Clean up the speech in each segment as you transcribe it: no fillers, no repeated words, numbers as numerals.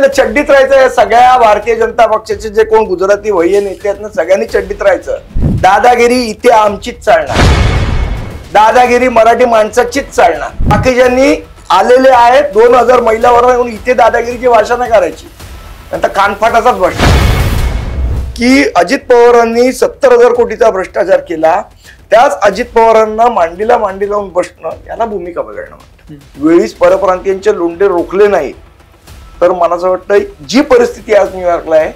आपल्याला चड्डीत राहायचं आहे. सगळ्या भारतीय जनता पक्षाचे जे कोण गुजराती वय्ये नेते आहेत ना, सगळ्यांनी चड्डीत राहायचं. दादागिरी इथे आमचीच चालणार, दादागिरी मराठी माणसाचीच चालणार. बाकीच्यांनी आलेले आहेत 2000 महिलावर येऊन इथे दादागिरीची भाषा नाही करायची, नंतर कानफाटाचाच भाषा. की अजित पवारांनी 70,000 कोटीचा भ्रष्टाचार केला, त्याच अजित पवारांना मांडीला मांडी लावून बसणं याला भूमिका बदलणं म्हणतात. वेळीच परप्रांतीयांचे लोंढे रोखले नाही तर मला असं वाटतं जी परिस्थिती आज न्यूयॉर्कला आहे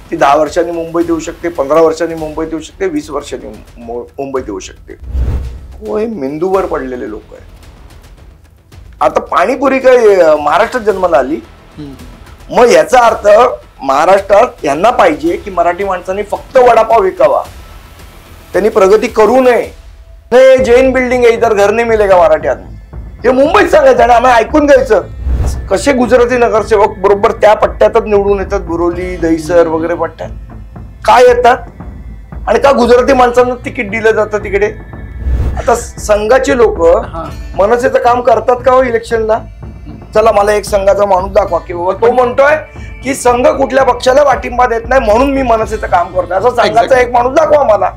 ती 10 वर्षांनी मुंबईत येऊ शकते, 15 वर्षांनी मुंबईत येऊ शकते, 20 वर्षांनी मुंबईत येऊ शकते. हे मेंदूवर पडलेले लोक आहेत. आता पाणीपुरी काय महाराष्ट्रात जन्माला आली, मग याचा अर्थ महाराष्ट्रात यांना पाहिजे की मराठी माणसांनी फक्त वडापाव विकावा, त्यांनी प्रगती करू नये. जैन बिल्डिंग आहे इधर घर नाही मिळेगा मराठी आदमी, हे मुंबईत सांगायचं आणि आम्ही ऐकून घ्यायचं. कसे गुजराती नगरसेवक बरोबर त्या पट्ट्यातच निवडून येतात, बोरिवली दहिसर वगैरे पट्ट्यात काय येतात, आणि का गुजराती माणसांना तिकीट दिलं जातं तिकडे. आता संघाचे लोक मनसेचं काम करतात का हो इलेक्शनला? चला मला एक संघाचा माणूस दाखवा की बाबा तो म्हणतोय की संघ कुठल्या पक्षाला पाठिंबा देत नाही म्हणून मी मनसेचं काम करतोय, असं संघाचा एक माणूस दाखवा मला.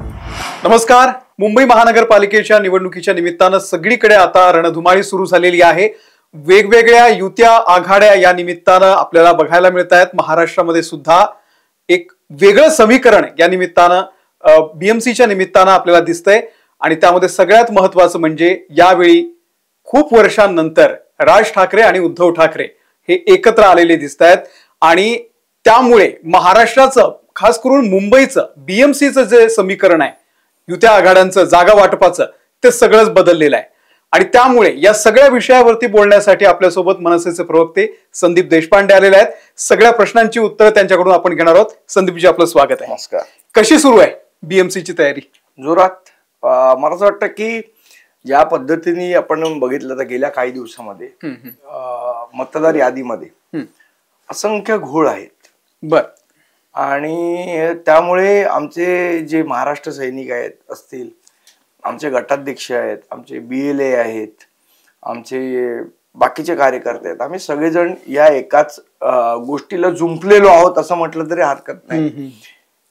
नमस्कार. मुंबई महानगरपालिकेच्या निवडणुकीच्या निमित्तानं सगळीकडे आता रणधुमाळी सुरू झालेली आहे. वेगवेगळ्या युत्या आघाड्या या निमित्तानं आपल्याला बघायला मिळत आहेत. महाराष्ट्रामध्ये सुद्धा एक वेगळं समीकरण या निमित्तानं बीएमसीच्या निमित्तानं आपल्याला दिसतंय. आणि त्यामध्ये सगळ्यात महत्वाचं म्हणजे यावेळी खूप वर्षांनंतर राज ठाकरे आणि उद्धव ठाकरे हे एकत्र आलेले दिसत आहेत. आणि त्यामुळे महाराष्ट्राचं खास करून मुंबईचं बीएमसीचं जे समीकरण आहे युत्या आघाड्यांचं जागा वाटपाचं ते सगळंच बदललेलं आहे. आणि त्यामुळे या सगळ्या विषयावरती बोलण्यासाठी आपल्यासोबत मनसेचे प्रवक्ते संदीप देशपांडे आलेले आहेत. सगळ्या प्रश्नांची उत्तरं त्यांच्याकडून आपण घेणार आहोत. संदीपजी आपलं स्वागत आहे. नमस्कार. कशी सुरू आहे बीएमसीची तयारी? जोरात. मला असं वाटतं की ज्या पद्धतीने आपण बघितलं तर गेल्या काही दिवसामध्ये मतदार यादीमध्ये असंख्य घोळ आहेत. बर. आणि त्यामुळे आमचे जे महाराष्ट्र सैनिक आहेत असतील, आमचे गटाध्यक्ष आहेत, आमचे BLA आहेत, आमचे बाकीचे कार्यकर्ते आहेत, आम्ही सगळेजण या एकाच गोष्टीला जुंपलेलो आहोत असं म्हटलं तरी हरकत नाही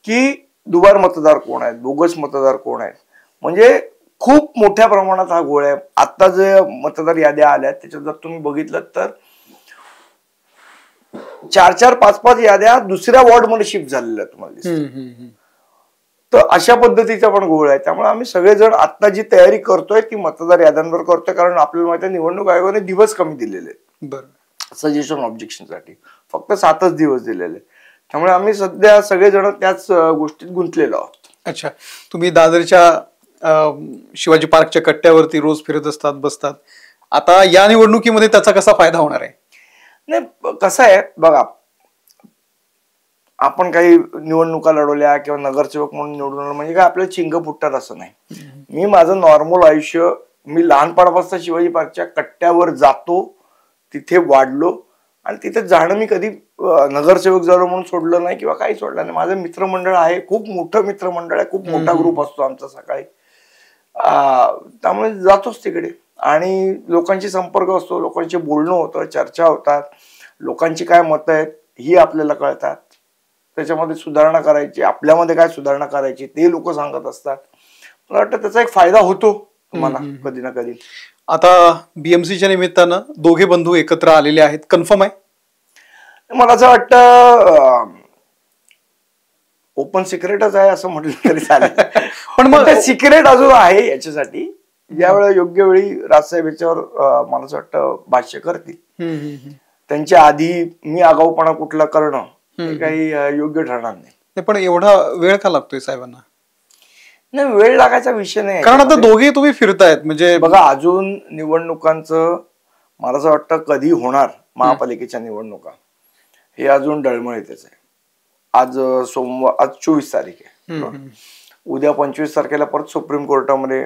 की दुबार मतदार कोण आहेत, बोगस मतदार कोण आहेत. म्हणजे खूप मोठ्या प्रमाणात हा घोळ आहे. आता जे मतदार याद्या आल्या त्याच्यात जर तुम्ही बघितलं तर 4-4, 5-5 याद्या दुसऱ्या वॉर्डमध्ये शिफ्ट झालेल्या तुम्हाला दिसतात. तर अशा पद्धतीचा पण घोळ आहे. त्यामुळे आम्ही सगळेजण आता जी तयारी करतोय ती मतदार याद्यांवर करतोय, कारण आपल्याला माहिती आहे निवडणूक आयोगाने दिवस कमी दिलेले आहेत सजेशन ऑब्जेक्शनसाठी, फक्त 7च दिवस दिलेले. त्यामुळे आम्ही सध्या सगळेजण त्याच गोष्टीत गुंतलेलो आहोत. अच्छा. तुम्ही दादरच्या शिवाजी पार्कच्या कट्ट्यावरती रोज फिरत असतात, बसतात. आता या निवडणुकीमध्ये त्याचा कसा फायदा होणार आहे? नाही, कसं आहे बघा, आपण काही निवडणुका लढवल्या किंवा नगरसेवक म्हणून निवडून आलो म्हणजे काय आपल्याला चिंग फुटतात असं नाही. मी माझं नॉर्मल आयुष्य, मी लहानपणापासून शिवाजी पार्कच्या कट्ट्यावर जातो, तिथे वाढलो आणि तिथे जाणं मी कधी नगरसेवक झालो म्हणून सोडलं नाही किंवा काही सोडलं नाही. माझं मित्रमंडळ आहे, खूप मोठं मित्रमंडळ आहे, खूप मोठा ग्रुप असतो आमचा सकाळी. त्यामुळे जातोच तिकडे आणि लोकांशी संपर्क असतो, लोकांशी बोलणं होतं, चर्चा होतात, लोकांची काय मतं आहेत ही आपल्याला कळतात, त्याच्यामध्ये सुधारणा करायची, आपल्यामध्ये काय सुधारणा करायची ते लोक सांगत असतात. मला वाटतं त्याचा एक फायदा होतो तुम्हाला कधी ना कधी. आता बीएमसीच्या निमित्तानं दोघे बंधू एकत्र आलेले आहेत, कन्फर्म आहे? मला असं वाटतं ओपन सिक्रेटच आहे असं म्हटलं तरी चालेल. पण मग सिक्रेट अजून आहे याच्यासाठी, ज्यावेळेला योग्य वेळी राजसाहेब याच्यावर मला असं वाटतं भाष्य करतील. त्यांच्या आधी मी आगाऊपणा कुठला करणं हे काही योग्य ठरणार नाही. पण एवढा वेळ का लागतोय साहेबांना? नाही, वेळ लागायचा विषय नाही, कारण आता दोघे तुम्ही फिरतायत. म्हणजे बघा, अजून निवडणुकांचं मला असं वाटतं कधी होणार महापालिकेच्या निवडणुका हे अजून डळमळीतच आहे. आज आज 24 तारीख आहे. उद्या 25 तारखेला परत सुप्रीम कोर्टामध्ये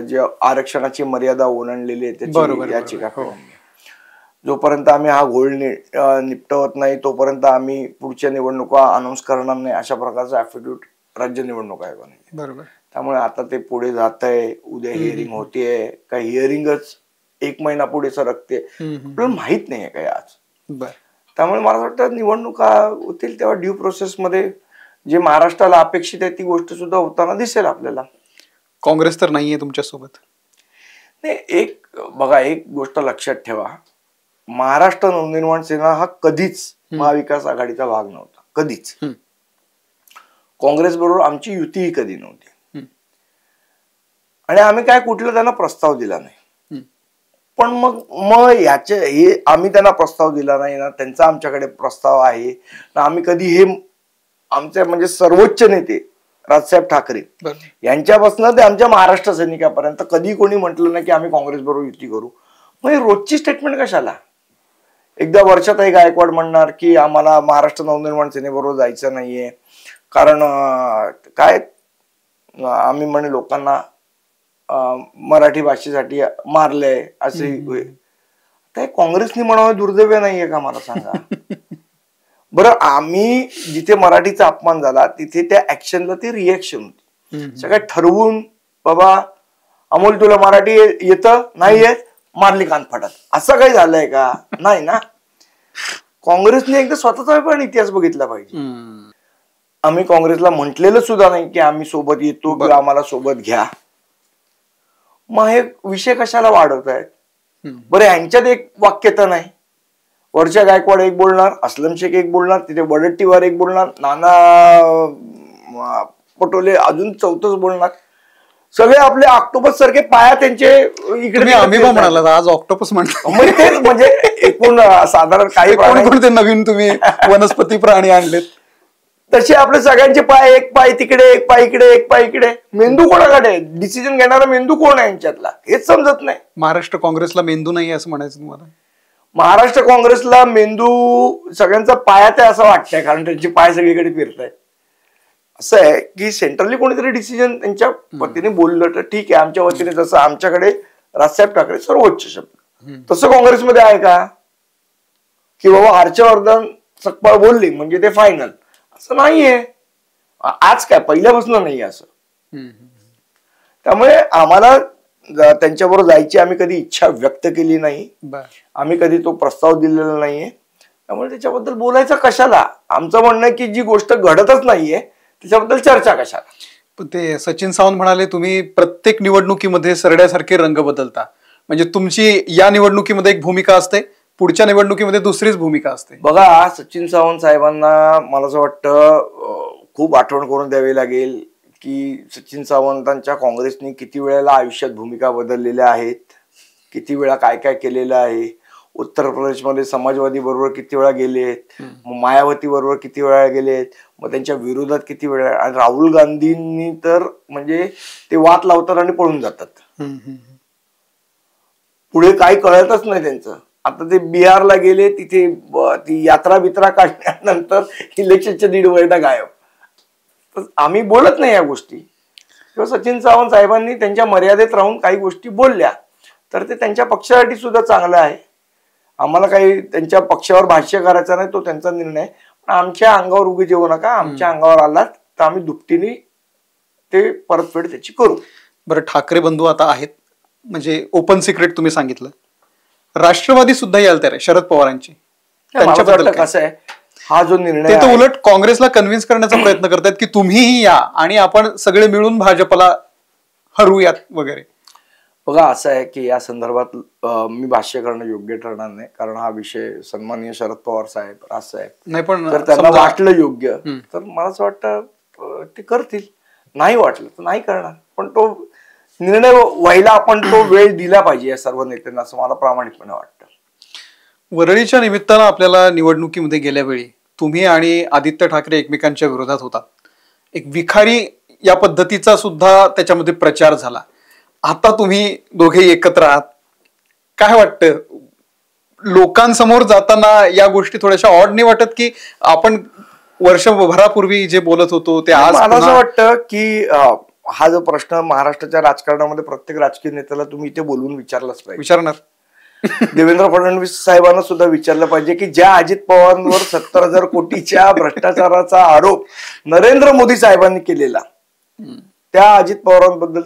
जे आरक्षणाची मर्यादा ओलांडलेली आहे त्याची याचिका. जोपर्यंत आम्ही हा घोळ निपटवत नाही तोपर्यंत आम्ही पुढच्या निवडणुका अनाऊन्स करणार नाही अशा प्रकारचा ऍफिडेव्हिट राज्य निवडणूक आयोगाने. बरोबर. त्यामुळे आता ते पुढे जात आहे. उद्या हिअरिंग होतीये का, हिअरिंगच 1 महिना पुढे सरकते आपल्याला माहित नाहीये काय आज. त्यामुळे मला वाटतं निवडणुका होतील तेव्हा ड्यू प्रोसेसमध्ये जे महाराष्ट्राला अपेक्षित आहे ती गोष्ट सुद्धा होताना दिसेल आपल्याला. काँग्रेस तर नाहीये तुमच्यासोबत. नाही, एक गोष्ट लक्षात ठेवा, महाराष्ट्र नवनिर्माण सेना हा कधीच महाविकास आघाडीचा भाग नव्हता, कधीच. काँग्रेस बरोबर आमची युतीही कधी नव्हती आणि आम्ही काय कुठला त्यांना प्रस्ताव दिला नाही. पण मग हे आम्ही त्यांना प्रस्ताव दिला नाही ना, त्यांचा आमच्याकडे प्रस्ताव आहे ना, आम्ही कधी हे आमचे म्हणजे सर्वोच्च नेते राजसाहेब ठाकरे यांच्यापासून ते आमच्या महाराष्ट्र सैनिकापर्यंत कधी कोणी म्हटलं नाही की आम्ही काँग्रेस बरोबर युती करू. मग रोजची स्टेटमेंट कशाला? एकदा वर्षाताई गायकवाड म्हणणार की आम्हाला महाराष्ट्र नवनिर्माण सेनेबरोबर जायचं नाहीये कारण काय आम्ही म्हणे लोकांना मराठी भाषेसाठी मारलंय असे. काय काँग्रेसनी म्हणावं दुर्दैव नाहीये का मला सांगा बरं. आम्ही जिथे मराठीचा अपमान झाला तिथे त्या ऍक्शनला ती रिएक्शन होती. सगळं ठरवून बाबा अमोल तुला मराठी येतं नाही येत, मारली कान फाटत, असं काही झालंय का? नाही ना. काँग्रेसने एकदा स्वतःचा पण इतिहास बघितला पाहिजे. आम्ही काँग्रेसला म्हटलेलं सुद्धा नाही की आम्ही सोबत येतो किंवा आम्हाला सोबत घ्या. मग हे विषय कशाला वाढवत आहेत? बरं, यांच्यात एक वाक्यता नाही. वर्षा गायकवाड एक बोलणार, अस्लम शेख एक बोलणार, तिथे वडट्टीवार एक बोलणार, नाना पटोले अजून चौथंच बोलणार. सगळे आपले ऑक्टोपस सारखे पाया त्यांचे इकडे. आम्ही पण म्हणाला आज ऑक्टोपस म्हणतात म्हणजे एकूण साधारण काही कोणते नवीन तुम्ही वनस्पती प्राणी आणलेत तसे आपले सगळ्यांचे पाय, एक पाय तिकडे, एक पाय इकडे, एक पाय इकडे. मेंदू कोणाकडे? डिसिजन घेणारा मेंदू कोण आहे यांच्यातला हेच समजत नाही. महाराष्ट्र काँग्रेसला मेंदू नाही असं म्हणायचं तुम्हाला? महाराष्ट्र काँग्रेसला मेंदू सगळ्यांचा पायात आहे असं वाटतंय, कारण त्यांचे पाय सगळीकडे फिरतायत. असं आहे की सेंट्रली कोणीतरी डिसिजन त्यांच्या वतीने बोललं तर ठीक आहे. आमच्या वतीने जसं आमच्याकडे राजसाहेब ठाकरे सर्वोच्च शब्द, तसं काँग्रेसमध्ये आहे का की बाबा हर्षवर्धन सकपाळ बोलली म्हणजे ते फायनल? असं नाहीये. आज काय पहिल्यापासून नाही असं. त्यामुळे आम्हाला त्यांच्याबरोबर जायची आम्ही कधी इच्छा व्यक्त केली नाही, आम्ही कधी तो प्रस्ताव दिलेला नाहीये. त्यामुळे त्याच्याबद्दल बोलायचं कशाला? आमचं म्हणणं की जी गोष्ट घडतच नाहीये त्याच्याबद्दल चर्चा कशाला? पण ते सचिन सावंत म्हणाले तुम्ही प्रत्येक निवडणुकीमध्ये सरड्यासारखे रंग बदलता, म्हणजे तुमची या निवडणुकीमध्ये एक भूमिका असते, पुढच्या निवडणुकीमध्ये दुसरीच भूमिका असते. बघा, सचिन सावंत साहेबांना मला असं वाटतं खूप आठवण करून द्यावी लागेल की सचिन सावंतांच्या काँग्रेसने किती वेळेला आयुष्यात भूमिका बदललेल्या आहेत, किती वेळा काय काय केलेलं आहे. उत्तर प्रदेशमध्ये समाजवादी बरोबर किती वेळा गेलेत, मायावती बरोबर किती वेळा गेलेत, मग त्यांच्या विरोधात किती वेळा. आणि राहुल गांधींनी तर म्हणजे ते वाट लावतात आणि पळून जातात, पुढे काही कळतच नाही त्यांचं. आता ते बिहारला गेले, तिथे ती यात्रा बित्रा काढल्यानंतर इलेक्शनच्या 1.5 महिना गायब. आम्ही बोलत नाही या गोष्टी. किंवा सचिन सावंत साहेबांनी त्यांच्या मर्यादेत राहून काही गोष्टी बोलल्या तर ते त्यांच्या पक्षासाठी सुद्धा चांगलं आहे. आम्हाला काही त्यांच्या पक्षावर भाष्य करायचं नाही, तो त्यांचा निर्णय. पण आमच्या अंगावर उगी जेवू नका. आमच्या अंगावर आलात तर आम्ही दुपटीने ते परतफेड त्याची करू. बरं, ठाकरे बंधू आता आहेत म्हणजे ओपन सिक्रेट तुम्ही सांगितलं, राष्ट्रवादी सुद्धा यायला तयार आहे शरद पवारांची. त्यांच्याबद्दल कसं आहे, हा जो निर्णय ते तर उलट काँग्रेसला कन्व्हिन्स करण्याचा प्रयत्न करतात की तुम्हीही या आणि आपण सगळे मिळून भाजपला हरवूयात वगैरे. बघा, असं आहे की या संदर्भात मी भाष्य करणं योग्य ठरणार नाही, कारण हा विषय सन्माननीय शरद पवार साहेब, राजसाहेब नाही, पण जर त्यांना वाटलं योग्य तर मला असं वाटतं ते करतील. नाही वाटलं तर नाही करणार, पण तो निर्णय व्हायला आपण तो वेळ दिला पाहिजे या सर्व नेत्यांना, असं मला प्रामाणिकपणे वाटतं. वरळीच्या निमित्तानं आपल्याला निवडणुकीमध्ये गेल्यावेळी तुम्ही आणि आदित्य ठाकरे एकमेकांच्या विरोधात होता. एक विखारी या पद्धतीचा सुद्धा त्याच्यामध्ये प्रचार झाला. आता तुम्ही दोघेही एकत्र आहात, काय वाटतं लोकांसमोर जाताना? या गोष्टी थोड्याशा ऑड नाही वाटत की आपण वर्षभरापूर्वी जे बोलत होतो ते आज? मला असं वाटतं की हा जो प्रश्न महाराष्ट्राच्या राजकारणामध्ये प्रत्येक राजकीय नेत्याला तुम्ही इथे बोलून विचारलाच पाहिजे. विचारणार. देवेंद्र फडणवीस साहेबांना सुद्धा विचारलं पाहिजे की ज्या अजित पवारांवर 70,000 कोटीच्या भ्रष्टाचाराचा आरोप नरेंद्र मोदी साहेबांनी केलेला, त्या अजित पवारांबद्दल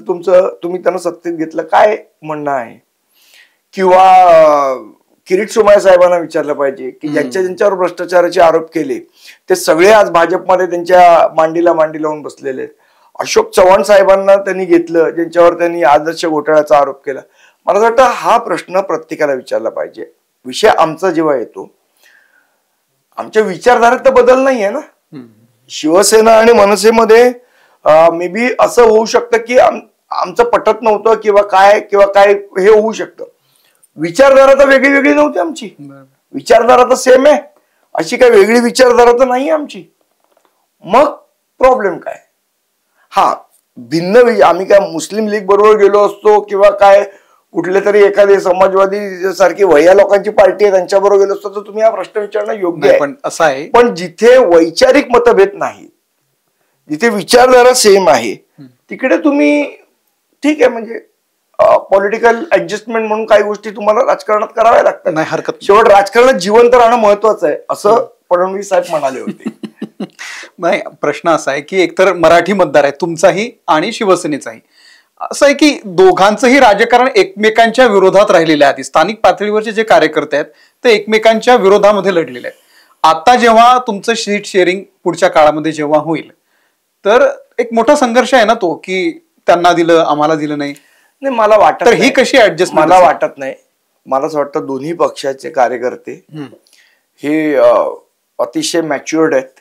तुम्ही त्यांना सत्तेत घेतलं, काय म्हणणं आहे? किरीट सोमय्या साहेबांना विचारलं पाहिजे की ज्यांच्यावर भ्रष्टाचाराचे आरोप केले ते सगळे आज भाजपमध्ये त्यांच्या मांडीला मांडी लावून बसलेले आहेत. अशोक चव्हाण साहेबांना त्यांनी घेतलं ज्यांच्यावर त्यांनी आदर्श घोटाळ्याचा आरोप केला. मला असं वाटतं हा प्रश्न प्रत्येकाला विचारला पाहिजे. विषय आमचा जेव्हा येतो, आमच्या विचारधारेत तर बदल नाही आहे ना. शिवसेना आणि मनसेमध्ये मे बी असं होऊ शकतं की आमचं पटत नव्हतं किंवा काय हे होऊ शकतं. विचारधारा तर वेगळी वेगळी नव्हती आमची. विचारधारा तर सेम आहे, अशी काही वेगळी विचारधारा तर नाही आमची. मग प्रॉब्लेम काय? हा भिन्न आम्ही काय मुस्लिम लीग बरोबर गेलो असतो किंवा काय कुठले तरी एखादे समाजवादी सारखी वह्या लोकांची पार्टी आहे त्यांच्याबरोबर गेलो असतो तर तुम्ही हा प्रश्न विचारणं योग्य आहे. पण असं आहे, पण जिथे वैचारिक मतभेद नाही, जिथे विचारधारा सेम आहे, तिकडे तुम्ही ठीक आहे म्हणजे पॉलिटिकल ऍडजस्टमेंट म्हणून काही गोष्टी तुम्हाला राजकारणात कराव्या लागतात. नाही हरकत. शेवट राजकारणात जिवंत राहणं महत्वाचं आहे असं फडणवीस साहेब म्हणाले होते. नाही, प्रश्न असा आहे की एकतर मराठी मतदार आहे तुमचाही आणि शिवसेनेचाही. असं आहे की दोघांचंही राजकारण एकमेकांच्या विरोधात राहिलेलं आहे. स्थानिक पातळीवरचे जे कार्यकर्ते आहेत ते एकमेकांच्या विरोधामध्ये लढलेले आहेत. आता जेव्हा तुमचं सीट शेअरिंग पुढच्या काळामध्ये जेव्हा होईल तर एक मोठा संघर्ष आहे ना तो, की त्यांना दिलं आम्हाला दिलं नाही. नाही मला वाटत तर ही कशी ऍडजस्ट? मला वाटत नाही. मला असं वाटतं दोन्ही पक्षाचे कार्यकर्ते हे अतिशय मॅच्युअर्ड आहेत.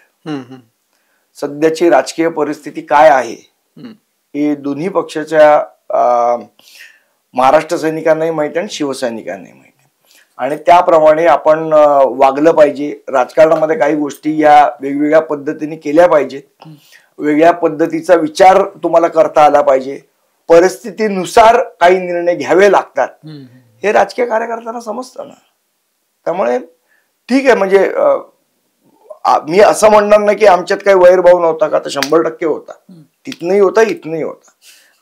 सध्याची राजकीय परिस्थिती काय आहे हे दोन्ही पक्षाच्या महाराष्ट्र सैनिकांनाही माहिती आणि शिवसैनिकांनाही माहिती आणि त्याप्रमाणे आपण वागलं पाहिजे. राजकारणामध्ये काही गोष्टी या वेगवेगळ्या पद्धतीने केल्या पाहिजेत. वेगळ्या पद्धतीचा विचार तुम्हाला करता आला पाहिजे. परिस्थितीनुसार काही निर्णय घ्यावे लागतात हे राजकीय कार्यकर्त्यांना समजतं ना. त्यामुळे ठीक आहे म्हणजे मी असं म्हणणार नाही की आमच्यात काही वैरभाव नव्हता का, तर 100% होता. तिथनही होता इथनही होता.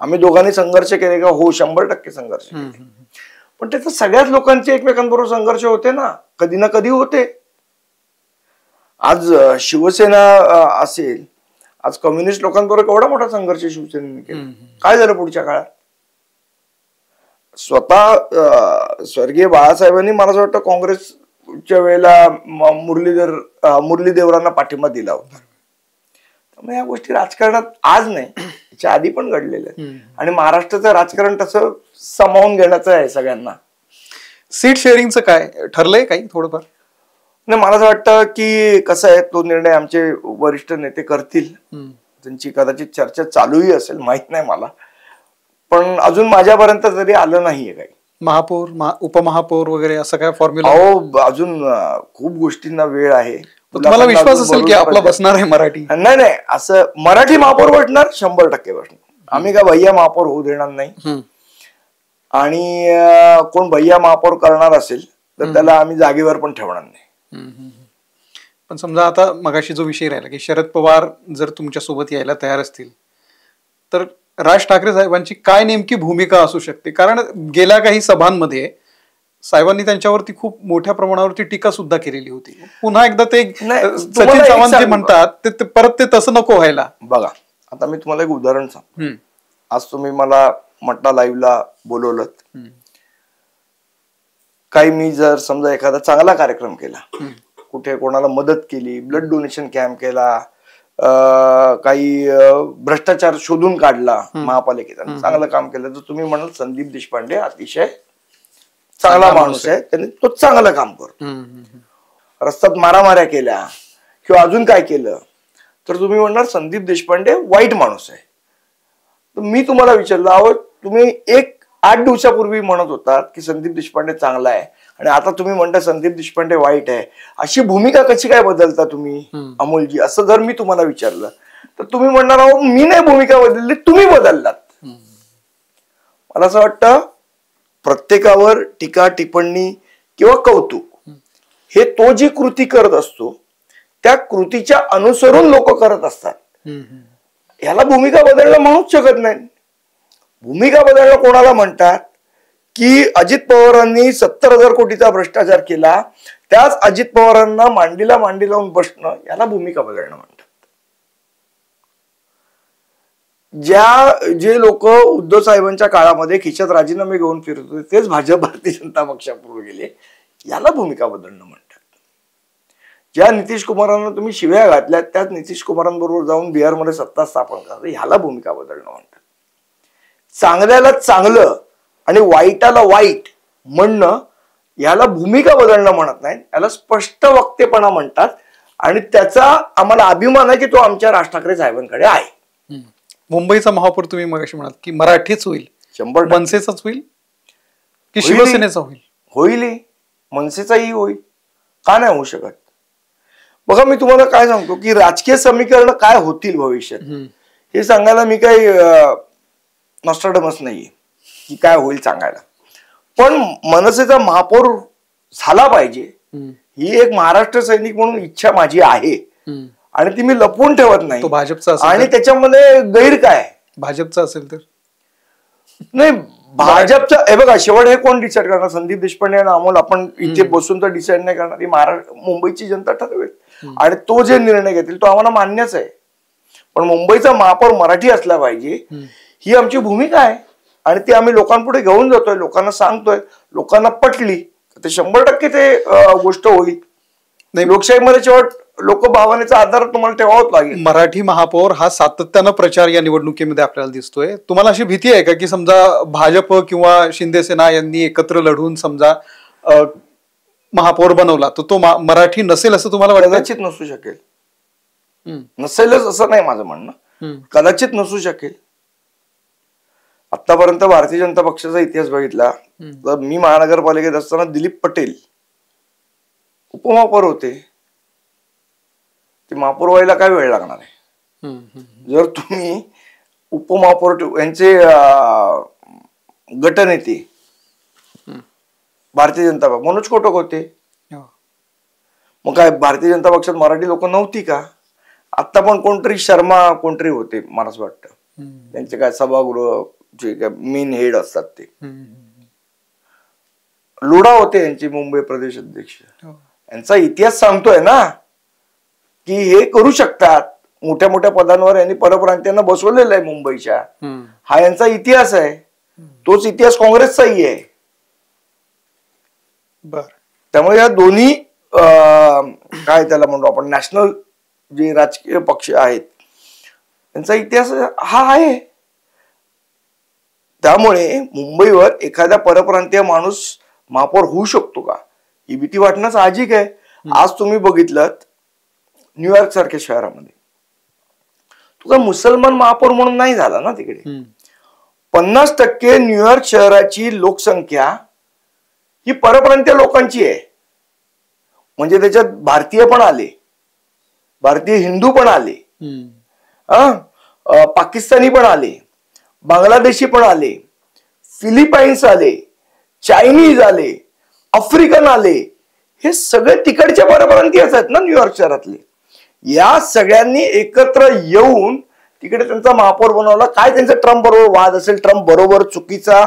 आम्ही दोघांनी संघर्ष केले का? हो 100% संघर्ष केले. पण त्याचा सगळ्याच लोकांचे एकमेकांबरोबर संघर्ष होते ना, कधी ना कधी होते. आज शिवसेना असेल, आज कम्युनिस्ट लोकांबरोबर केवढा मोठा संघर्ष शिवसेनेने केला. काय झालं पुढच्या काळात? स्वतः स्वर्गीय बाळासाहेबांनी मला असं वाटतं काँग्रेसच्या वेळेला मुरलीदेवरांना पाठिंबा दिला होता. त्यामुळे या गोष्टी राजकारणात आज नाही, याच्या आधी पण घडलेल्या आहेत आणि महाराष्ट्राचं राजकारण तसं सामावून घेण्याचं आहे सगळ्यांना. सीट शेअरिंगचं काय ठरलंय काही थोडंफार? नाही मला असं वाटतं की कसं आहे, तो निर्णय आमचे वरिष्ठ नेते करतील. त्यांची कदाचित चर्चा चालूही असेल, माहित नाही मला, पण अजून माझ्यापर्यंत तरी आलं नाहीये काही. महापौर उपमहापौर वगैरे असं काय फॉर्म्युला? अहो अजून खूप गोष्टींना वेळ आहे. तुम्हाला विश्वास असेल की आपला बसणार आहे मराठी? नाही नाही, असं मराठी महापौर बसणार, 100% बसणार. आम्ही काय भैया महापौर होऊ देणार नाही. आणि कोण भैया महापौर करणार असेल तर त्याला आम्ही जागेवर पण ठेवणार नाही. पण समजा आता मगाशी जो विषय राहिला की शरद पवार जर तुमच्या सोबत यायला तयार असतील तर राज ठाकरे साहेबांची काय नेमकी भूमिका असू शकते? कारण गेल्या काही सभांमध्ये साहेबांनी त्यांच्यावरती खूप मोठ्या प्रमाणावरती टीका सुद्धा केलेली होती. पुन्हा एकदा ते सचिन सावंत जे म्हणतात ते परत ते तसं नको व्हायला. बघा आता मी तुम्हाला एक उदाहरण सांगतो. आज तुम्ही मला मट्टा लाईव्हला बोलवलं, काही मी जर समजा एखादा चांगला कार्यक्रम केला, कुठे कोणाला मदत केली, ब्लड डोनेशन कॅम्प केला, काही भ्रष्टाचार शोधून काढला महापालिकेचा, चांगलं काम केलं, तर तुम्ही म्हणाल संदीप देशपांडे अतिशय चांगला माणूस आहे, त्यांनी तो चांगलं काम करतो. रस्त्यात मारामाऱ्या केल्या किंवा अजून काय केलं तर तुम्ही म्हणणार संदीप देशपांडे वाईट माणूस आहे. तर मी तुम्हाला विचारलं, अहो तुम्ही 8 दिवसापूर्वी म्हणत होतात की संदीप देशपांडे चांगला आहे आणि आता तुम्ही म्हणता संदीप देशपांडे वाईट आहे, अशी भूमिका कशी काय बदलता तुम्ही अमोलजी? असं जर मी तुम्हाला विचारलं तर तुम्ही म्हणणार, अहो मी नाही भूमिका बदलली, तुम्ही बदललात. मला असं वाटतं प्रत्येकावर टीका टिप्पणी किंवा कौतुक हे तो जी कृती करत असतो त्या कृतीच्या अनुसरून लोक करत असतात. याला भूमिका बदलणं म्हणूच शकत नाही. भूमिका बदलणं कोणाला म्हणतात की अजित पवारांनी 70,000 कोटीचा भ्रष्टाचार केला, त्याच अजित पवारांना मांडीला मांडी लावून बसणं, याला भूमिका बदलणं म्हणतात. जे लोक उद्धव साहेबांच्या काळामध्ये खिशात राजीनामे घेऊन फिरत होते तेच भारतीय जनता पक्षापूर्वी गेले. याला भूमिका बदलणं म्हणतात. ज्या नितीश कुमारांना तुम्ही शिव्या घातल्यात त्याच नितीश कुमारांबरोबर जाऊन बिहारमध्ये सत्ता स्थापन करा, ह्याला भूमिका बदलणं म्हणतात. चांगल्याला चांगलं आणि वाईटाला वाईट म्हणणं याला भूमिका बदलणं म्हणत नाही, याला स्पष्ट वक्तेपणा म्हणतात. आणि त्याचा आम्हाला अभिमान आहे की तो आमच्या राज ठाकरे साहेबांकडे आहे. मुंबईचा महापौर तुम्ही मगाशी म्हणाल की मराठीच होईल, 100% मनसेचाच होईल की शिवसेनेचा होईल? होईल, मनसेचाही होईल, का नाही होऊ शकत? बघा मी तुम्हाला काय सांगतो की राजकीय समीकरण काय होतील भविष्यात हे सांगायला मी काही नॉस्ट्राडमस नाहीये की काय होईल सांगायला. पण मनसेचा महापौर झाला पाहिजे ही एक महाराष्ट्र सैनिक म्हणून इच्छा माझी आहे आणि ती मी लपवून ठेवत नाही. तो भाजपचा आणि त्याच्यामध्ये गैर काय? भाजपचा असेल तर नाही, भाजपचा हे बघा शेवट हे कोण डिसाईड करणार? संदीप देशपांडे आणि अमोल आपण इथे बसून तर डिसाईड नाही करणार, ही मुंबईची जनता ठरवेल आणि तो जे निर्णय घेतील तो आम्हाला मान्यच आहे. पण मुंबईचा महापौर मराठी असला पाहिजे ही आमची भूमिका आहे आणि ती आम्ही लोकांपुढे घेऊन जातोय, लोकांना सांगतोय. लोकांना पटली तर 100% ते गोष्ट होईल. नाही, लोकशाहीमध्ये शेवट लोक भावनेचा आधार तुम्हाला ठेवावाच लागेल. मराठी महापौर हा सातत्यानं प्रचार या निवडणुकीमध्ये आपल्याला दिसतोय. तुम्हाला अशी भीती आहे का की समजा भाजप किंवा शिंदे सेना यांनी एकत्र लढून समजा महापौर बनवला तर तो मराठी नसेल असं तुम्हाला वाटतं? कदाचित नसू शकेल, नसेलच असं नाही माझं म्हणणं, कदाचित नसू शकेल. आतापर्यंत भारतीय जनता पक्षाचा इतिहास बघितला तर मी महानगरपालिकेत असताना दिलीप पटेल उपमहापौर होते. ते महापौर व्हायला काय वेळ लागणार आहे? जर तुम्ही उपमहापौर यांचे गटनेते भारतीय जनता पक्ष मनोज कोटक होते, मग काय भारतीय जनता पक्षात मराठी लोक नव्हती का? आता पण कोणतरी शर्मा कोणतरी होते मला असं वाटतं, त्यांचे काय सभागृह जे काय मेन हेड असतात ते. लोढा होते यांचे मुंबई प्रदेश अध्यक्ष. यांचा इतिहास सांगतोय ना की हे करू शकतात. मोठ्या मोठ्या पदांवर यांनी परप्रांतीयांना बसवलेलं आहे मुंबईच्या. हा यांचा इतिहास आहे, तोच इतिहास काँग्रेसचाही आहे. त्यामुळे या दोन्ही काय त्याला म्हणतो आपण नॅशनल जे राजकीय पक्ष आहेत त्यांचा इतिहास हा आहे. त्यामुळे मुंबईवर एखादा परप्रांतीय माणूस महापौर होऊ शकतो का ही भीती वाटणं साहजिक आहे. आज तुम्ही बघितलं न्यूयॉर्क सारख्या शहरामध्ये तो काय मुसलमान महापौर म्हणून नाही झाला ना. तिकडे 50% न्यूयॉर्क शहराची लोकसंख्या ही परप्रांतीय लोकांची आहे. म्हणजे त्याच्यात भारतीय पण आले, भारतीय हिंदू पण आले, पाकिस्तानी पण आले, बांगलादेशी पण आले, फिलिपाईन्स आले, चायनीज आले, आफ्रिकन आले. हे सगळे तिकडचे परप्रांतीयच आहेत ना न्यूयॉर्क शहरातले. या सगळ्यांनी एकत्र येऊन तिकडे त्यांचा महापौर बनवला. काय त्यांचा ट्रम्प बरोबर वाद असेल, ट्रम्प बरोबर चुकीचा,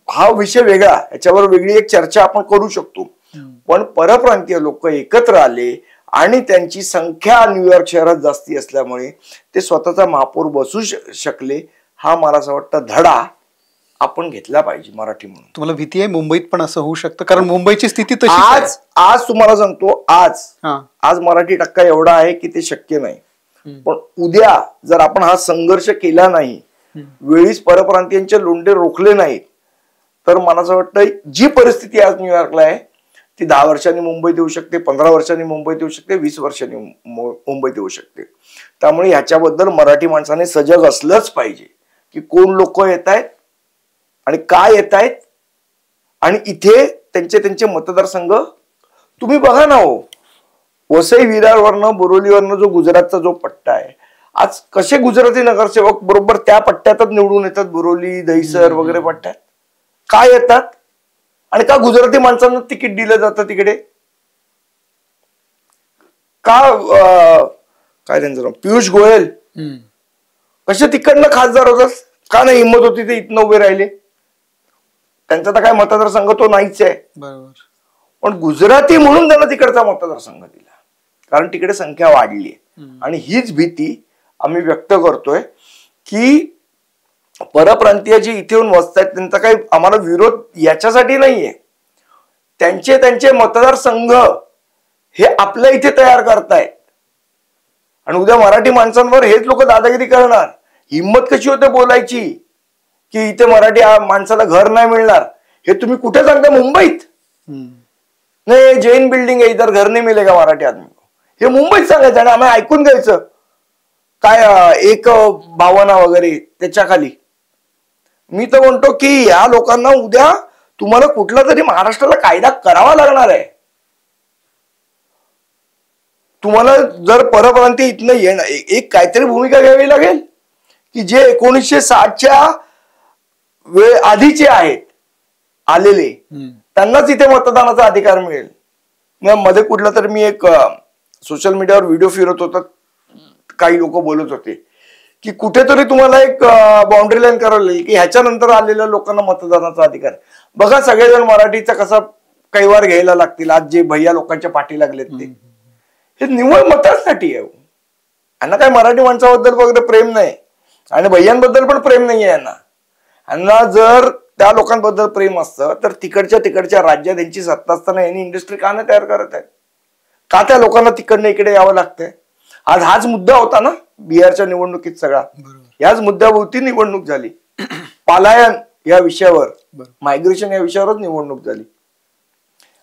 हा विषय वेगळा, याच्यावर वेगळी एक चर्चा आपण करू शकतो. पण परप्रांतीय लोक एकत्र आले आणि त्यांची संख्या न्यूयॉर्क शहरात जास्ती असल्यामुळे ते स्वतःचा महापौर बसू शकले. हा मला असं वाटतं धडा आपण घेतला पाहिजे मराठी म्हणून. तुम्हाला भीती आहे मुंबईत पण असं होऊ शकतं? कारण मुंबईची स्थिती तशी आज तुम्हाला सांगतो, आज मराठी टक्का एवढा आहे की ते शक्य नाही. पण उद्या जर आपण हा संघर्ष केला नाही, वेळीच परप्रांतीयांचे लोंढे रोखले नाहीत, तर मला असं वाटतं जी परिस्थिती आज न्यूयॉर्कला आहे ती 10 वर्षांनी मुंबईत येऊ शकते, 15 वर्षांनी मुंबईत येऊ शकते, 20 वर्षांनी मुंबईत येऊ शकते. त्यामुळे ह्याच्याबद्दल मराठी माणसाने सजग असलंच पाहिजे की कोण लोक येत आहेत आणि काय येत आहेत आणि इथे त्यांचे मतदारसंघ तुम्ही बघा ना. हो, वसई विरारवरनं बोरिवलीवरनं जो गुजरातचा जो पट्टा आहे, आज कसे गुजराती नगरसेवक बरोबर त्या पट्ट्यातच निवडून येतात. बोरिवली, दहिसर वगैरे पट्ट्यात काय येतात आणि का गुजराती माणसांना तिकीट दिलं जातं तिकडे? का काय त्यांचं नाव पियुष गोयल कसे तिकडनं खासदार होतात? का नाही हिंमत होती ते इथनं उभे राहिले? त्यांचा तर काय मतदारसंघ तो नाहीच आहे. बरोबर. पण गुजराती म्हणून त्यांना तिकडचा मतदारसंघ दिला कारण तिकडे संख्या वाढली आहे. आणि हीच भीती आम्ही व्यक्त करतोय की परप्रांतीय जे इथे येऊन वसतायत त्यांचा काही आम्हाला विरोध याच्यासाठी नाहीये त्यांचे त्यांचे मतदारसंघ हे आपल्या इथे तयार करतायत आणि उद्या मराठी माणसांवर हेच लोक दादागिरी करणार. हिंमत कशी होते बोलायची की इथे मराठी माणसाला घर नाही मिळणार? हे तुम्ही कुठे सांगता? मुंबईत नाही, जैन बिल्डिंग आहे, इधर घर नाही मिळेगा मराठी आदमी. हे मुंबईत सांगायचं आणि आम्ही ऐकून घ्यायचं काय एक भावना वगैरे त्याच्या खाली. मी तर म्हणतो की या लोकांना उद्या तुम्हाला कुठला तरी महाराष्ट्राला कायदा करावा लागणार आहे. तुम्हाला जर परप्रांतीय इथनं येणं एक काहीतरी भूमिका घ्यावी लागेल की जे 1960च्या वेळ आधीचे आहेत आलेले त्यांनाच इथे मतदानाचा अधिकार मिळेल. मध्ये कुठला तर मी एक सोशल मीडियावर व्हिडिओ फिरत होता, काही लोक बोलत होते की कुठेतरी तुम्हाला एक बाउंड्री लाईन करावी लागेल की ह्याच्यानंतर आलेल्या लोकांना मतदानाचा अधिकार. बघा सगळेजण मराठीचा कसा कैवार घ्यायला लागतील. आज जे भैया लोकांच्या पाठी लागलेत ते हे निव्वळ मतांसाठी आहे. यांना काय मराठी माणसाबद्दल वगैरे प्रेम नाही आणि भैयांबद्दल पण प्रेम नाहीये यांना. यांना जर त्या लोकांबद्दल प्रेम असतं तर तिकडच्या राज्यात यांची सत्ता असताना यांनी इंडस्ट्री का नाही तयार करत आहेत? का त्या लोकांना तिकडनं इकडे यावं लागतंय? आज हाच मुद्दा होता ना बिहारच्या निवडणुकीत. सगळा याच मुद्द्याभोवती निवडणूक झाली. पलायन या विषयावर, मायग्रेशन या विषयावरच निवडणूक झाली.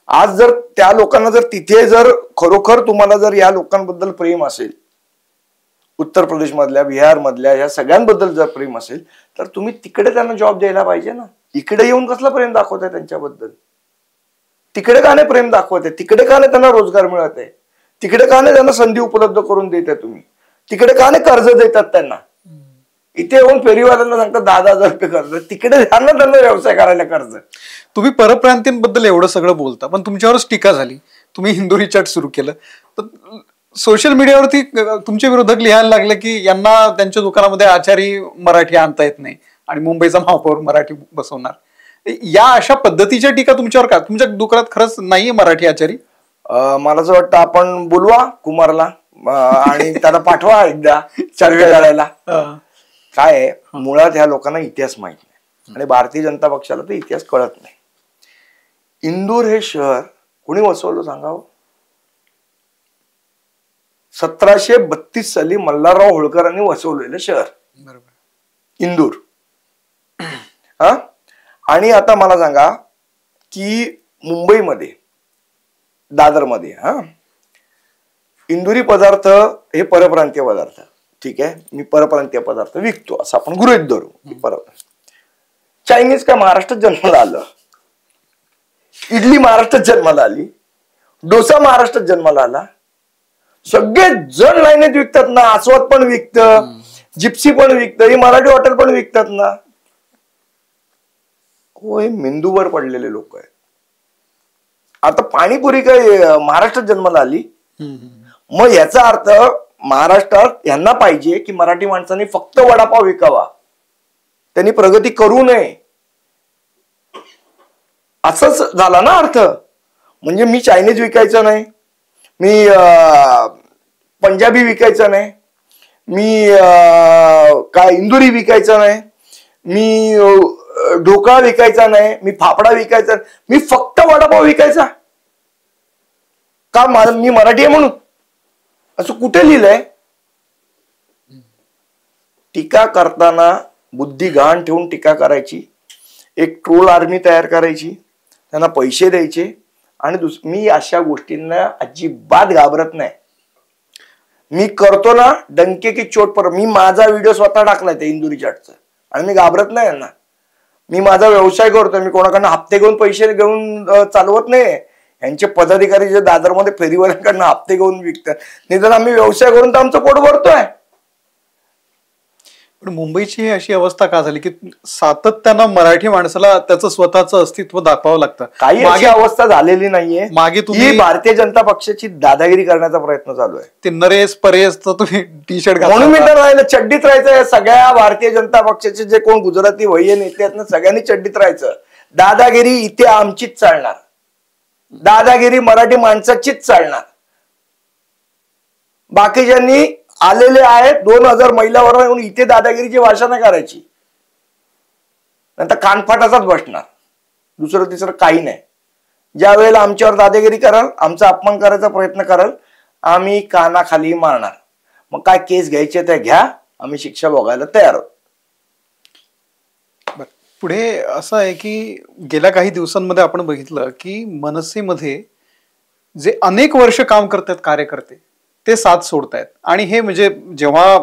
आज जर त्या लोकांना जर तिथे जर खरोखर तुम्हाला जर या लोकांबद्दल प्रेम असेल, उत्तर प्रदेश मधल्या, बिहार मधल्या या सगळ्यांबद्दल जर प्रेम असेल तर तुम्ही तिकडे त्यांना जॉब द्यायला पाहिजे ना. इकडे येऊन कसला प्रेम दाखवत आहे त्यांच्याबद्दल? तिकडे का नाही प्रेम दाखवत आहे? तिकडे का नाही त्यांना रोजगार मिळत आहे? तिकडे का नाही त्यांना संधी उपलब्ध करून देताय तुम्ही? तिकडे का नाही कर्ज देतात त्यांना? इथे येऊन फेरीवाल्यांना सांगतात 10,000 रुपये कर्ज, तिकडे त्यांना व्यवसाय करायला कर्ज. तुम्ही परप्रांतीयांबद्दल एवढं सगळं बोलता पण तुमच्यावरच टीका झाली. तुम्ही हिंदुरी चॅट सुरू केलं तर सोशल मीडियावरती तुमचे विरोधक लिहायला लागले की यांना त्यांच्या दुकानामध्ये आचारी मराठी आणता येत नाही आणि मुंबईचा महापौर मराठी बसवणार. या अशा पद्धतीच्या टीका तुमच्यावर का? तुमच्या दुकानात खरंच नाहीये मराठी आचारी? मला असं वाटतं आपण बोलवा कुमारला आणि त्याला पाठवा एकदा सर्वे करायला. काय आहे, मुळात ह्या लोकांना इतिहास माहित नाही आणि भारतीय जनता पक्षाला तर इतिहास कळत नाही. इंदूर हे शहर कोणी वसवलं सांगावं? 1732 साली मल्हारराव होळकरांनी वसवलेलं शहर इंदूर. हा, आणि आता मला सांगा की मुंबईमध्ये, दादरमध्ये इंदुरी पदार्थ हे परप्रांतीय पदार्थ, ठीक आहे, मी परप्रांतीय पदार्थ विकतो असं आपण गृहीत धरू. चायनीज काय महाराष्ट्रात जन्माला आलं, इडली महाराष्ट्रात जन्माला आली, डोसा महाराष्ट्रात जन्माला आला. सगळे जण लाईनीत विकतात ना. आस्वाद पण विकतं, जिप्सी पण विकतं, ही मराठी हॉटेल पण विकतात ना. हे मेंदूवर पडलेले लोक आहेत. आता पाणीपुरी काय महाराष्ट्रात जन्माला आली? मग याचा अर्थ महाराष्ट्रात यांना पाहिजे की मराठी माणसांनी फक्त वडापाव विकावा, त्यांनी प्रगती करू नये, असंच झाला ना अर्थ. म्हणजे मी चायनीज विकायचं नाही, मी पंजाबी विकायचं नाही, मी काय इंदुरी विकायचं नाही, मी ढोकळा विकायचा नाही, मी फाफडा विकायचा, मी फक्त वडापाव विकायचा. का? मी मराठी आहे म्हणून? असं कुठे लिहिलंय? टीका करताना बुद्धी गहाण ठेवून टीका करायची, एक ट्रोल आर्मी तयार करायची, त्यांना पैसे द्यायचे आणि मी अशा गोष्टींना अजिबात घाबरत नाही. मी करतो ना डंके की चोट पर. मी माझा व्हिडिओ स्वतः टाकलाय त्या इंदुरी चॅटचा आणि मी घाबरत नाही यांना. मी माझा व्यवसाय करतोय, मी कोणाकडनं हप्ते घेऊन पैसे घेऊन चालवत नाही. यांचे पदाधिकारी जे दादरमध्ये फेरीवाल्यांकडनं हप्ते घेऊन विकतात, निदान आम्ही व्यवसाय करून तर आमचं पोट भरतोय. पण मुंबईची अशी अवस्था का झाली की सातत्यानं मराठी माणसाला त्याचं स्वतःचं अस्तित्व दाखवावं लागतं? काही अशी अवस्था झालेली नाहीये. मागे तुम्ही भारतीय जनता पक्षाची दादागिरी करण्याचा प्रयत्न चालू आहे. ते नरेश परेश तर तुम्ही टी शर्ट घालून, म्हणून मी तर राहिलं चड्डीत राहायचं. सगळ्या भारतीय जनता पक्षाचे जे कोण गुजराती भैया नेते आहेत ना, सगळ्यांनी चड्डीत राहायचं. दादागिरी इथे आमचीच चालणार, दादागिरी मराठी माणसाचीच चालणार. बाकीच्यांनी आलेले आहेत 2000 महिलावर येऊन इथे दादागिरीची भाषा नाही करायची, नंतर कानफाटाचाच बसणार, दुसरं तिसरं काही नाही. ज्या वेळेला आमच्यावर दादागिरी कराल, आमचा अपमान करायचा प्रयत्न कराल, आम्ही कानाखाली मारणार. मग काय केस घ्यायचे त्या घ्या, आम्ही शिक्षा भोगायला तयार आहोत. पुढे असं आहे की गेल्या काही दिवसांमध्ये आपण बघितलं की मनसेमध्ये जे अनेक वर्ष काम करतात कार्यकर्ते ते साथ सोडतायत. आणि हे म्हणजे जेव्हा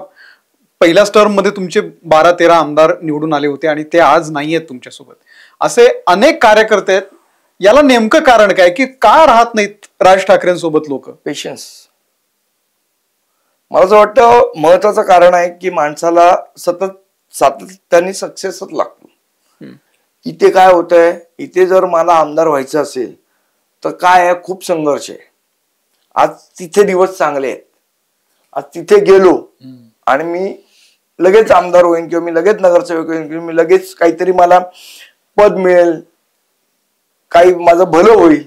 पहिल्याच टर्म मध्ये तुमचे 12-13 आमदार निवडून आले होते आणि ते आज नाही आहेत तुमच्यासोबत, असे अनेक कार्यकर्ते आहेत. याला नेमकं कारण काय की का राहत नाहीत राज ठाकरेंसोबत लोक? पेशन्स. मला असं वाटतं महत्वाचं कारण आहे की माणसाला सतत सातत्याने सक्सेसच लागतो. इथे काय होतंय, इथे जर मला आमदार व्हायचं असेल तर काय आहे, खूप संघर्ष आहे. आज तिथे दिवस चांगले आहेत, आज तिथे गेलो आणि मी लगेच आमदार होईन किंवा मी लगेच नगरसेवक होईन किंवा मी लगेच काहीतरी मला पद मिळेल, काही माझं भलं होईल,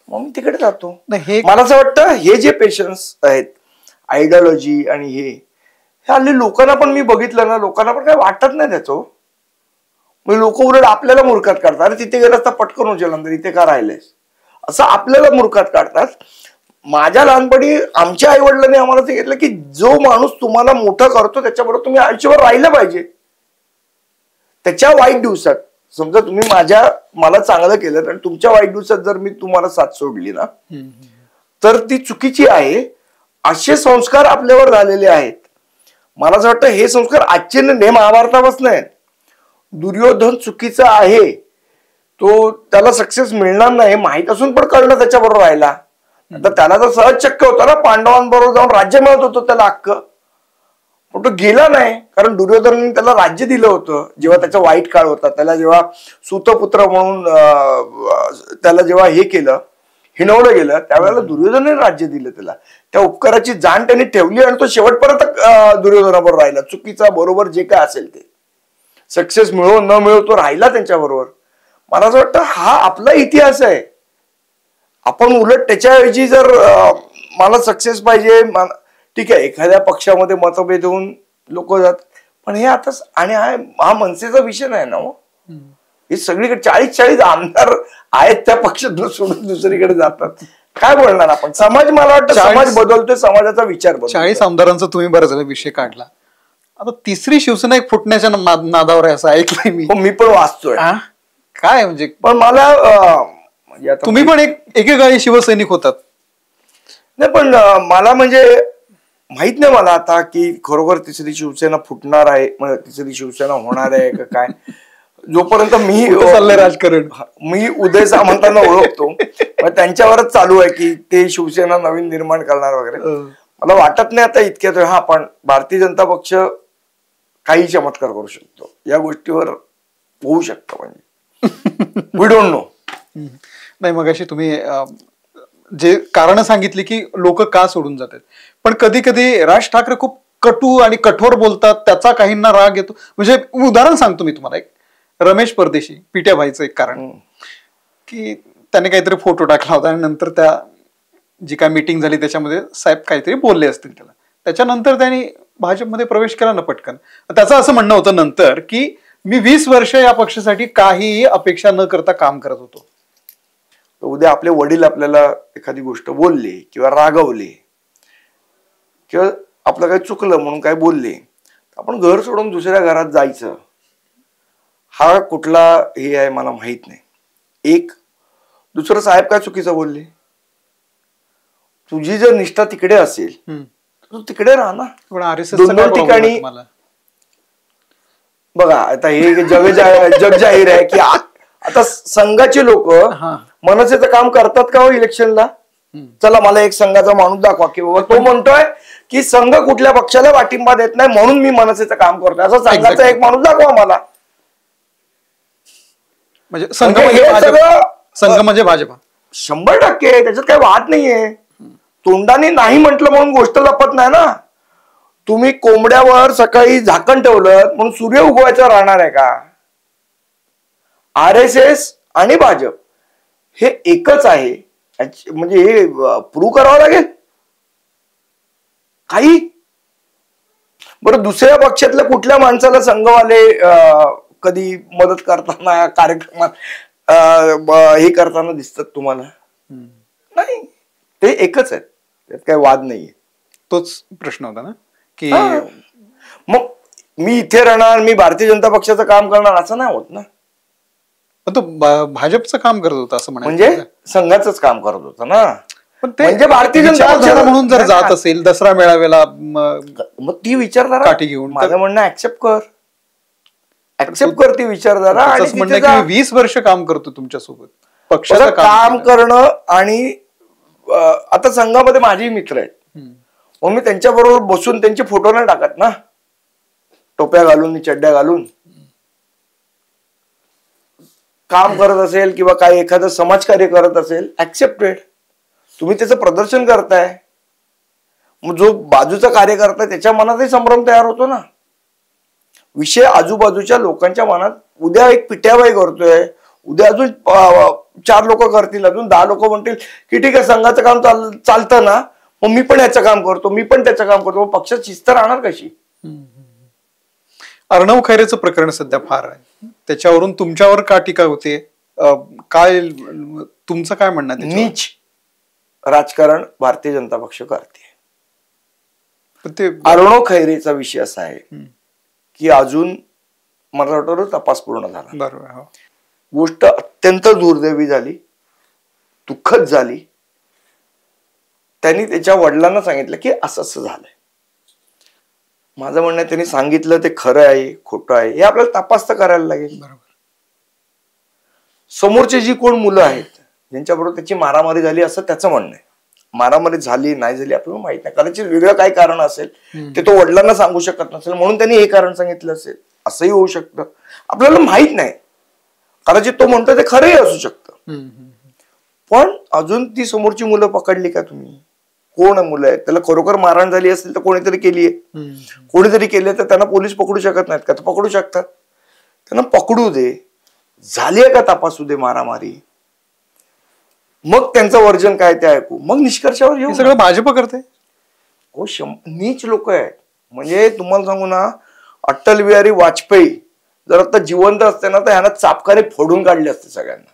मग मी तिकडे जातो. मला असं वाटतं हे जे पेशन्स आहेत, आयडियोलॉजी आणि हे हल्ली लोकांना पण मी बघितलं ना, लोकांना पण काही वाटत नाही त्याचं. मग लोक उलट आपल्याला मूर्खात काढतात. अरे तिथे गेलास तर पटकन उचल नंतर, इथे का राहिलेस, असं आपल्याला मूर्खात काढतात. माझ्या लहानपणी आमच्या आई वडिलांनी आम्हाला सांगितलं की जो माणूस तुम्हाला मोठं करतो त्याच्याबरोबर तुम्ही आयुष्यभर राहिलं पाहिजे. त्याच्या वाईट दिवसात समजा तुम्ही मला चांगलं केलं आणि तुमच्या वाईट दिवसात जर मी तुम्हाला साथ सोडली ना, तर ती चुकीची आहे. असे संस्कार आपल्यावर झालेले आहेत. मला असं वाटतं हे संस्कार आजचे नाही, महाभारतापासून आहेत. दुर्योधन चुकीचा आहे, तो त्याला सक्सेस मिळणार नाही माहित असून पण करणं त्याच्याबरोबर राहिला. तर त्याला तर सहज शक्य होतं ना, पांडवांबरोबर जाऊन राज्य मिळत होतं त्याला हक्क, पण तो गेला नाही. कारण दुर्योधनाने त्याला राज्य दिलं होतं जेव्हा त्याचा वाईट काळ होता. त्याला जेव्हा सुतपुत्र म्हणून त्याला जेव्हा हे केलं, हिणवलं गेलं, त्यावेळेला दुर्योधनाने राज्य दिलं त्याला. त्या उपकाराची जाण त्यांनी ठेवली आणि तो शेवटपर्यंत दुर्योधनाबरोबर राहिला. चुकीचा बरोबर जे काय असेल ते, सक्सेस मिळो न मिळो तो राहिला त्यांच्याबरोबर. मला असं वाटतं हा आपला इतिहास आहे. आपण उलट त्याच्याऐवजी जर मला सक्सेस पाहिजे, ठीक आहे, एखाद्या पक्षामध्ये मतभेद होऊन लोक जातात, पण हे आता आणि हा मनसेचा विषय नाही ना. हे सगळीकडे 40 आमदार आहेत त्या पक्षात सोडून दुसरीकडे जातात. काय बोलणार आपण? समाज, मला वाटतं समाज बदलतोय, समाजाचा विचार बदलतोय. 40 आमदारांचा तुम्ही बरं झालं विषय काढला. आता तिसरी शिवसेना एक फुटण्याच्या नादावर आहे असं ऐकलंय मी. मी पण वाचतोय. काय म्हणजे, पण मला तुम्ही पण एकेकाळी शिवसैनिक होतात. नाही, पण मला म्हणजे माहित नाही मला आता की खरोखर तिसरी शिवसेना फुटणार आहे, तिसरी शिवसेना होणार आहे का काय. जोपर्यंत मी राजकारण, मी उदय सामंतांना ओळखतो, त्यांच्यावरच चालू आहे की ते शिवसेना नवीन निर्माण करणार वगैरे. मला वाटत नाही आता इतक्यात. हा, पण भारतीय जनता पक्ष काही चमत्कार करू शकतो, या गोष्टीवर होऊ शकतं, म्हणजे वी डोंट नो. नाही, मग अशी तुम्ही जे कारण सांगितली की लोक का सोडून जातात, पण कधी कधी राज ठाकरे खूप कटू आणि कठोर बोलतात, त्याचा काहींना राग येतो. म्हणजे उदाहरण सांगतो मी तुम्हाला, एक रमेश परदेशी पिट्या भाईचं एक कारण की त्याने काहीतरी फोटो टाकला होता आणि नंतर त्या जी काय मीटिंग झाली त्याच्यामध्ये साहेब काहीतरी बोलले असतील त्याला. त्याच्यानंतर त्यांनी भाजपमध्ये प्रवेश केला ना पटकन. त्याचं असं म्हणणं होतं नंतर की मी 20 वर्ष या पक्षासाठी काहीही अपेक्षा न करता काम करत होतो. उद्या आपले वडील आपल्याला एखादी गोष्ट बोलले किंवा रागवले किंवा आपलं काही चुकलं म्हणून काय बोलले, आपण घर सोडून दुसऱ्या घरात जायचं, हा कुठला हे आहे मला माहित नाही. एक दुसरं, साहेब काय चुकीचं बोलले, तुझी जर निष्ठा तिकडे असेल तर तू तिकडे राहा ना. दोन ठिकाणी बघा, आता हे जग जाहीर आहे की आता संघाचे लोक मनसेचं काम करतात का हो इलेक्शनला? चला मला एक संघाचा माणूस दाखवा की बाबा तो म्हणतोय की संघ कुठल्या पक्षाला पाठिंबा देत नाही म्हणून मी मनसेचं काम करतोय, असं संघाचा एक माणूस दाखवा मला. म्हणजे संघ म्हणजे भाजपा 100%, त्याच्यात काही वाद नाहीये. तोंडाने नाही म्हटलं म्हणून गोष्ट लपत नाही ना. तुम्ही कोंबड्यावर सकाळी झाकण ठेवलं म्हणून सूर्य उगवायचा राहणार आहे का? RSS आणि भाजप हे एकच आहे, म्हणजे हे प्रूव्ह करावं लागेल काही. बरं, दुसऱ्या पक्षातल्या कुठल्या माणसाला संघवाले कधी मदत करताना कार्यक्रमात हे करताना दिसतात तुम्हाला? नाही, ते एकच आहेत, त्यात काही वाद नाहीये. तोच प्रश्न होता ना की मग मी इथे राहणार, मी भारतीय जनता पक्षाचं काम करणार असं नाही होत ना. पण तो भाजपचं काम करत होता असं म्हणजे संघाचंच काम करत होता ना. पण ते म्हणजे भारतीय जनता विचारधारा म्हणून जर जात असेल दसरा मेळाव्याला मग ती विचारधारा काठी घेऊन, माझं म्हणणं ऍक्सेप्ट कर ती विचारधारा. आणि असं म्हणणं की 20 वर्ष काम करतो तुमच्यासोबत, पक्षाचं काम करणं. आणि आता संघामध्ये माझेही मित्र आहेत, मग मी त्यांच्या बरोबर बसून त्यांचे फोटो नाही टाकत ना, टोप्या घालून चड्ड्या घालून. काम करत असेल किंवा काही एखादं समाजकार्य करत असेल, ऍक्सेप्टेड. तुम्ही त्याचं प्रदर्शन करताय, मग जो बाजूचा कार्य करताय त्याच्या मनातही संभ्रम तयार होतो ना. विषय आजूबाजूच्या लोकांच्या मनात, उद्या एक पिट्याबाई करतोय, उद्या अजून 4 लोक करतील, अजून 10 लोक म्हणतील की ठीक आहे संघाचं काम चालतं ना, मग मी पण याचं काम करतो, मी पण त्याचं काम करतो. मग पक्षात शिस्त राहणार कशी? अर्णव खैरेचं प्रकरण सध्या फार आहे, त्याच्यावरून तुमच्यावर का टीका होते, काय तुमचं काय म्हणणं? नीच राजकारण भारतीय जनता पक्ष करते. अर्णव खैरेचा विषय असा आहे की अजून मला वाटतं तपास पूर्ण झाला. बरोबर. गोष्ट अत्यंत दुर्दैवी झाली, दुःखद झाली. त्यांनी त्याच्या वडिलांना सांगितलं की असं असं झालंय. माझं म्हणणं त्यांनी सांगितलं ते खरं आहे खोटं आहे हे आपल्याला तपास तर करायला लागेल. समोरची जी कोण मुलं आहेत ज्यांच्याबरोबर त्याची मारामारी झाली असं त्याचं म्हणणं आहे. मारामारी झाली नाही झाली आपल्याला माहित नाही, कदाचित वेगळं काही कारण असेल ते तो वडिलांना सांगू शकत नसेल म्हणून त्यांनी हे कारण सांगितलं असेल, असंही होऊ शकतं, आपल्याला माहित नाही. कदाचित तो म्हणतो ते खरंही असू शकतं. पण अजून ती समोरची मुलं पकडली का तुम्ही? कोण मुलं आहेत? त्याला खरोखर मारहाण झाली असेल तर कोणीतरी केलीये, कोणीतरी केली तर त्यांना पोलीस पकडू शकत नाहीत का? तर पकडू शकतात. त्यांना पकडू दे, झालीये का तपासू दे मारामारी, मग त्यांचं वर्जन काय ते ऐकू, मग निष्कर्षावर येऊ. सगळं भाजप करते. हो, नीच लोक आहेत. म्हणजे तुम्हाला सांगू ना, अटल बिहारी वाजपेयी जर आता जिवंत असते ना तर ह्यांना चापकाने फोडून काढले असते सगळ्यांना.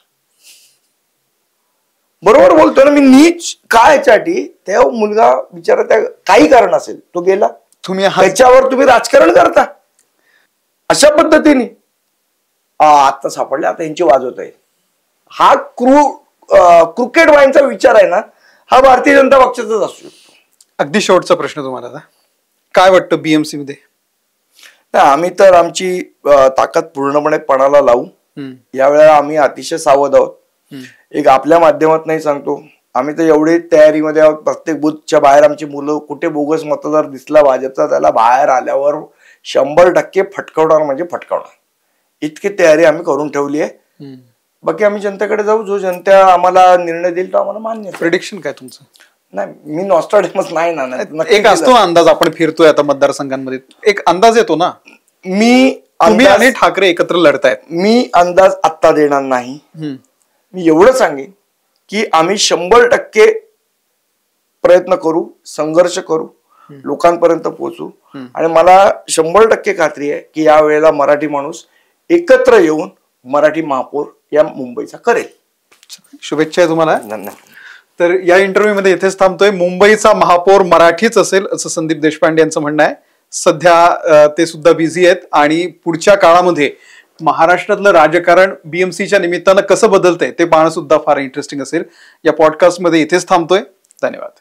बरोबर बोलतोय ना मी. नीच काय याच्यासाठी? त्या मुलगा बिचारा त्या काही कारण असेल तो गेला, तुम्ही त्याच्यावर तुम्ही राजकारण करता अशा पद्धतीने. आता सापडले, आता यांची वाजवत आहे. हा क्रिकेट वाईनचा विचार आहे ना, हा भारतीय जनता पक्षाचाच असू शकतो. अगदी शेवटचा प्रश्न तुम्हाला आता काय वाटतं बीएमसी मध्ये? आम्ही तर आमची ताकद पूर्णपणे पणाला लावू. यावेळेला आम्ही अतिशय सावध आहोत. एक आपल्या माध्यमात नाही सांगतो, आम्ही तर एवढी तयारीमध्ये आहोत. प्रत्येक बूथच्या बाहेर आमची मुलं, कुठे बोगस मतदार दिसला भाजपचा त्याला बाहेर आल्यावर 100% फटकवणार म्हणजे फटकवणार, इतकी तयारी आम्ही करून ठेवली आहे. बाकी आम्ही जनतेकडे जाऊ, जो जनता आम्हाला निर्णय देईल तो आम्हाला मान्य. प्रेडिक्शन काय तुमचं? नाही, मी नॉस्ट्राडेमस नाही ना. एक असतो अंदाज, आपण फिरतोय आता मतदारसंघांमध्ये, एक अंदाज येतो ना. तुम्ही आणि ठाकरे एकत्र लढतायत, मी अंदाज आत्ता देणार नाही. मी एवढं सांगेन की आम्ही 100% प्रयत्न करू, संघर्ष करू, लोकांपर्यंत पोहोचू. आणि मला 100% खात्री आहे की या वेळेला मराठी माणूस एकत्र येऊन मराठी महापौर या मुंबईचा करेल. शुभेच्छा आहे तुम्हाला. धन्यवाद. तर या इंटरव्ह्यू मध्ये इथेच थांबतोय. मुंबईचा महापौर मराठीच असेल असं संदीप देशपांडे यांचं म्हणणं आहे. सध्या ते सुद्धा बिझी आहेत आणि पुढच्या काळामध्ये महाराष्ट्रातलं राजकारण बीएमसीच्या निमित्तानं कसं बदलतंय ते पाहणं सुद्धा फार इंटरेस्टिंग असेल. या पॉडकास्टमध्ये इथेच थांबतोय. धन्यवाद.